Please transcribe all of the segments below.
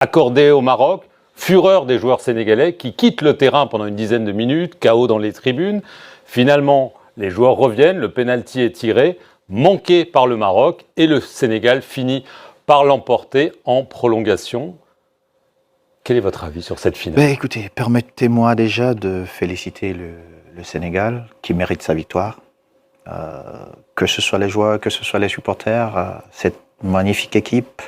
accordé au Maroc, fureur des joueurs sénégalais qui quittent le terrain pendant une dizaine de minutes, chaos dans les tribunes. Finalement, les joueurs reviennent, le pénalty est tiré, manqué par le Maroc et le Sénégal finit par l'emporter en prolongation. Quel est votre avis sur cette finale ? Écoutez, permettez-moi déjà de féliciter le Sénégal qui mérite sa victoire. Que ce soit les joueurs, que ce soit les supporters, cette magnifique équipe,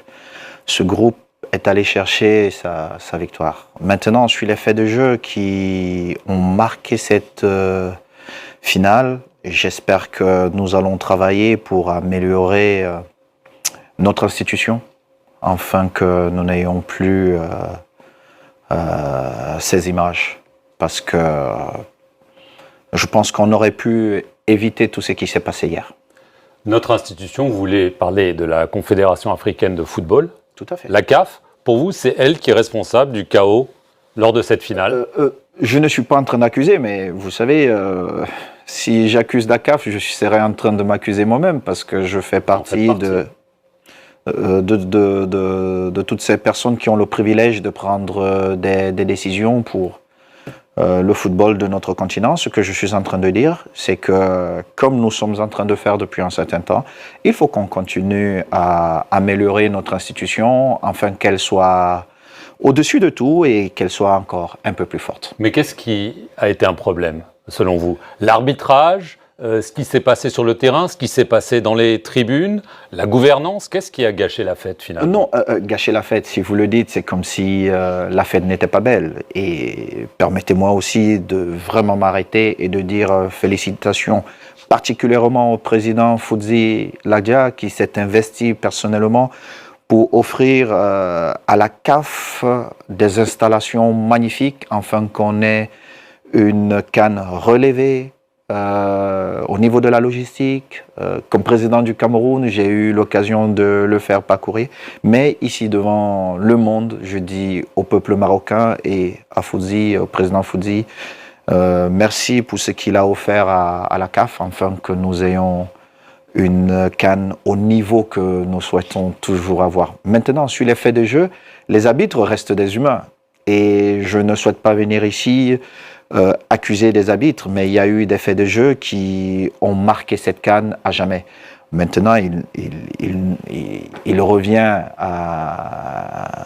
ce groupe est allé chercher sa victoire. Maintenant, sur les faits de jeu qui ont marqué cette finale, j'espère que nous allons travailler pour améliorer notre institution, afin que nous n'ayons plus ces images. Parce que je pense qu'on aurait pu éviter tout ce qui s'est passé hier. Notre institution, vous voulez parler de la Confédération africaine de football ? Tout à fait. La CAF, pour vous, c'est elle qui est responsable du chaos lors de cette finale ? Je ne suis pas en train d'accuser, mais vous savez, si j'accuse la CAF, je serais en train de m'accuser moi-même, parce que je fais partie de toutes ces personnes qui ont le privilège de prendre des décisions pour le football de notre continent. Ce que je suis en train de dire, c'est que, comme nous sommes en train de faire depuis un certain temps, il faut qu'on continue à améliorer notre institution, afin qu'elle soit au-dessus de tout et qu'elle soit encore un peu plus forte. Mais qu'est-ce qui a été un problème, selon vous ? L'arbitrage, ce qui s'est passé sur le terrain, ce qui s'est passé dans les tribunes, la gouvernance, qu'est-ce qui a gâché la fête finalement ? Non, gâcher la fête, si vous le dites, c'est comme si la fête n'était pas belle. Et permettez-moi aussi de vraiment m'arrêter et de dire félicitations particulièrement au président Foudzi Ladia, qui s'est investi personnellement pour offrir à la CAF des installations magnifiques, afin qu'on ait une CAN relevée. Au niveau de la logistique, comme président du Cameroun, j'ai eu l'occasion de le faire parcourir. Mais ici, devant le monde, je dis au peuple marocain et à Foudzi, au président Foudzi, merci pour ce qu'il a offert à la CAF, afin que nous ayons une CAN au niveau que nous souhaitons toujours avoir. Maintenant, sur les faits de jeu, les arbitres restent des humains. Et je ne souhaite pas venir ici accuser des arbitres, mais il y a eu des faits de jeu qui ont marqué cette CAN à jamais. Maintenant, il revient à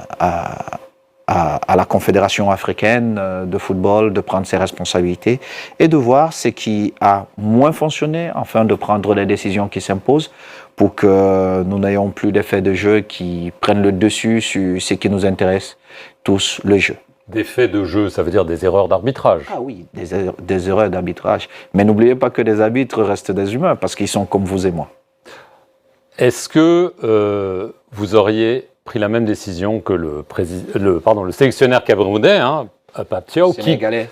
la Confédération africaine de football de prendre ses responsabilités et de voir ce qui a moins fonctionné, afin de prendre les décisions qui s'imposent pour que nous n'ayons plus d'effets de jeu qui prennent le dessus sur ce qui nous intéresse tous, le jeu. Des faits de jeu, ça veut dire des erreurs d'arbitrage. Ah oui, des erreurs d'arbitrage. Mais n'oubliez pas que les arbitres restent des humains, parce qu'ils sont comme vous et moi. Est-ce que vous auriez pris la même décision que le sélectionneur camerounais, Pape Thiaw, Sénégalais.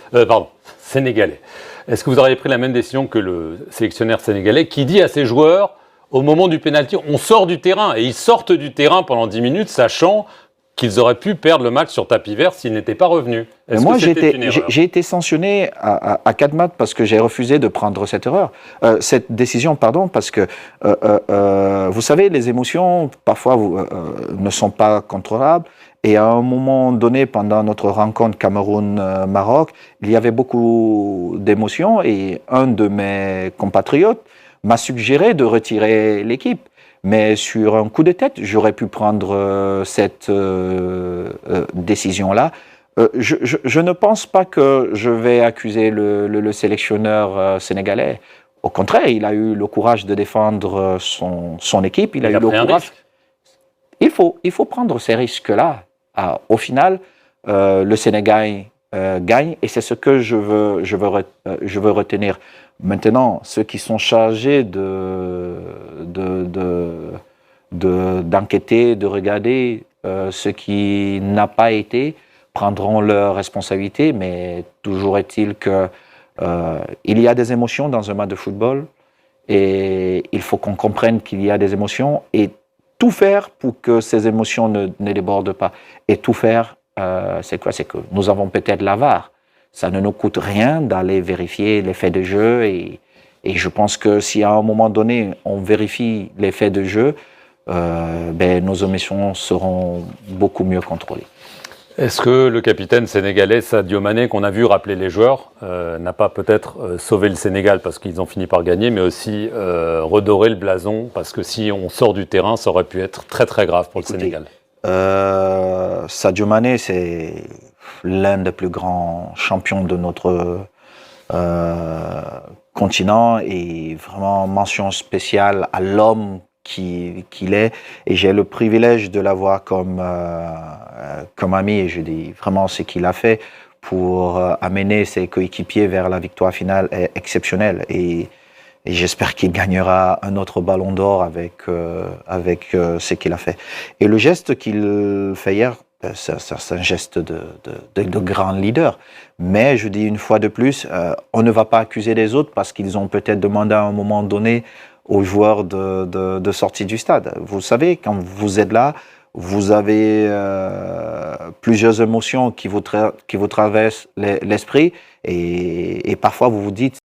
Sénégalais. Est-ce que vous auriez pris la même décision que le sélectionneur sénégalais, qui dit à ses joueurs, au moment du pénalty, on sort du terrain, et ils sortent du terrain pendant 10 minutes, sachant qu'ils auraient pu perdre le match sur tapis vert s'ils n'étaient pas revenus. Moi, j'ai été sanctionné à 4 matchs parce que j'ai refusé de prendre cette décision, parce que, vous savez, les émotions, parfois, ne sont pas contrôlables. Et à un moment donné, pendant notre rencontre Cameroun-Maroc, il y avait beaucoup d'émotions et un de mes compatriotes m'a suggéré de retirer l'équipe. Mais sur un coup de tête, j'aurais pu prendre cette décision-là. Je ne pense pas que je vais accuser le sélectionneur sénégalais. Au contraire, il a eu le courage de défendre son équipe. Il a eu le courage. Il faut prendre ces risques-là. Au final, le Sénégal gagne et c'est ce que je veux retenir. Maintenant, ceux qui sont chargés d'enquêter, de regarder ce qui n'a pas été, prendront leurs responsabilités, mais toujours est-il que il y a des émotions dans un match de football et il faut qu'on comprenne qu'il y a des émotions et tout faire pour que ces émotions ne débordent pas. Et tout faire, c'est quoi ? C'est que nous avons peut-être la VAR. Ça ne nous coûte rien d'aller vérifier les faits de jeu et je pense que si à un moment donné on vérifie les faits de jeu, nos émissions seront beaucoup mieux contrôlées. Est-ce que le capitaine sénégalais Sadio Mané, qu'on a vu rappeler les joueurs, n'a pas peut-être sauvé le Sénégal parce qu'ils ont fini par gagner, mais aussi redoré le blason parce que si on sort du terrain, ça aurait pu être très très grave pour le Sénégal. Sadio Mané, c'est l'un des plus grands champions de notre continent et vraiment mention spéciale à l'homme qu'il est, et j'ai le privilège de l'avoir comme ami, et je dis vraiment ce qu'il a fait pour amener ses coéquipiers vers la victoire finale est exceptionnel, et j'espère qu'il gagnera un autre ballon d'or avec ce qu'il a fait. Et le geste qu'il fait hier, c'est un geste de grand leader. Mais je dis une fois de plus, on ne va pas accuser les autres parce qu'ils ont peut-être demandé à un moment donné aux joueurs de sortir du stade. Vous savez, quand vous êtes là, vous avez plusieurs émotions qui vous traversent l'esprit, et parfois vous vous dites